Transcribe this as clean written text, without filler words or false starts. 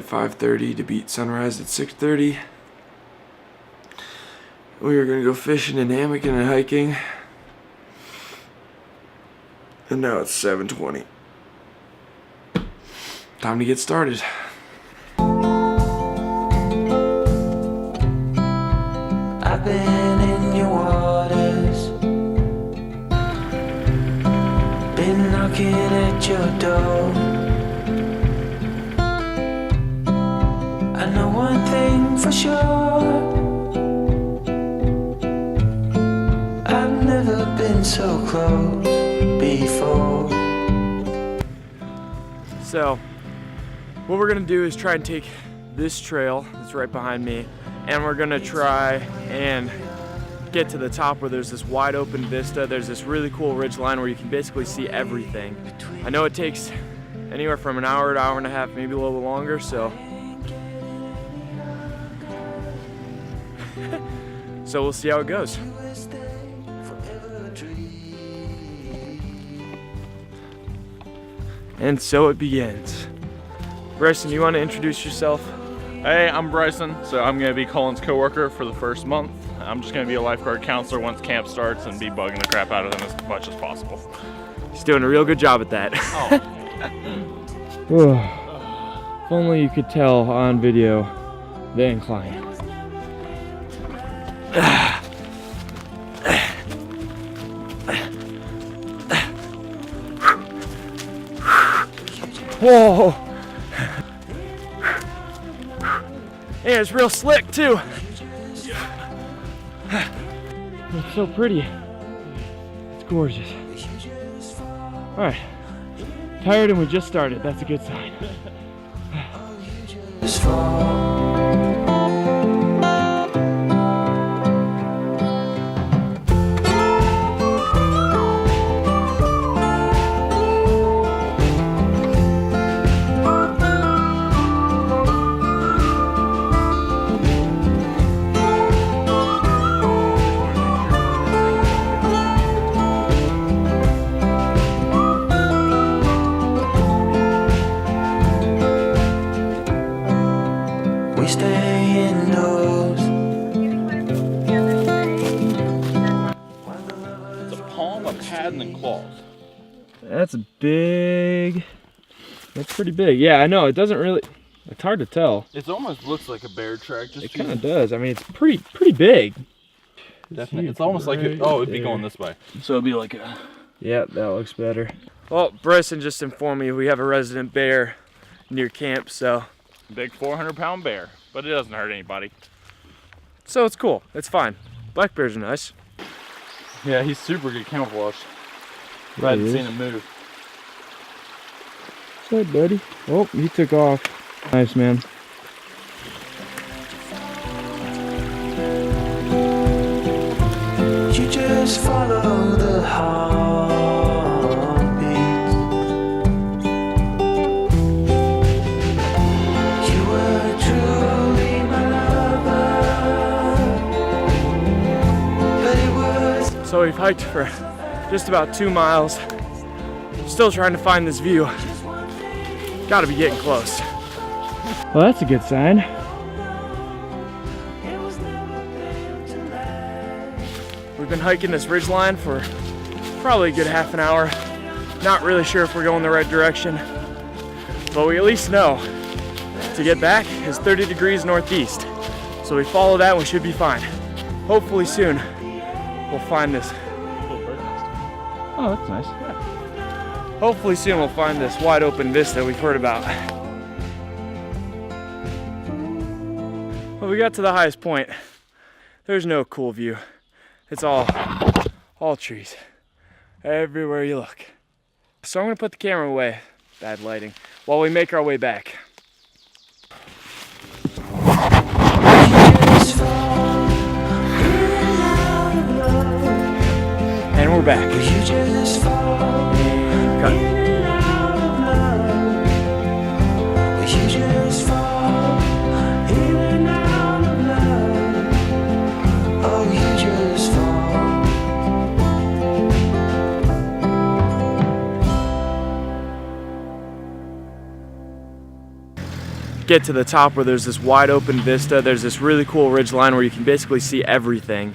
5:30 to beat sunrise at 6:30. We were gonna go fishing and hammocking and hiking. And now it's 7:20. Time to get started. I've been in your waters, been knocking at your door. I know one thing for sure, I've never been so close before. So, what we're gonna do is try and take this trail that's right behind me, and we're gonna try and get to the top where there's this wide open vista. There's this really cool ridge line where you can basically see everything. I know it takes anywhere from an hour to hour and a half, maybe a little bit longer, so. So we'll see how it goes. And so it begins. Bryson, you want to introduce yourself? Hey, I'm Bryson, so I'm going to be Cullan's coworker for the first month. I'm just going to be a lifeguard counselor once camp starts and be bugging the crap out of them as much as possible. He's doing a real good job at that. Oh. If only you could tell on video the incline. Whoa! Yeah, it's real slick too. It's so pretty. It's gorgeous. All right, tired and we just started. That's a good sign. We stay indoors. It's a palm, a pad, and then claws. That's big. That's pretty big. Yeah, I know. It doesn't really. It's hard to tell. It almost looks like a bear track. Just It kind of does. I mean, it's pretty big. definitely. It's almost like it. Oh, it'd be going this way. So it'd be like a. Yeah, that looks better. Well, Bryson just informed me we have a resident bear near camp, so. Big 400-pound bear, but it doesn't hurt anybody. So it's cool. It's fine. Black bears are nice. Yeah, he's super good camouflage. I hadn't seen him move. What's up, buddy? Oh, he took off. Nice, man. You just follow the heartbeat. You were truly my lover, but it was. So we've hiked for just about 2 miles. Still trying to find this view. Gotta be getting close. Well, that's a good sign. We've been hiking this ridge line for probably a good half an hour. Not really sure if we're going the right direction, but we at least know to get back is 30 degrees northeast. So we follow that and we should be fine. Hopefully soon we'll find this. Oh, that's nice. Yeah. Hopefully soon we'll find this wide open vista we've heard about. Well, we got to the highest point. There's no cool view. It's all trees. Everywhere you look. So I'm gonna put the camera away, bad lighting, while we make our way back. And we're back. Cut. get to the top where there's this wide open vista. There's this really cool ridge line where you can basically see everything.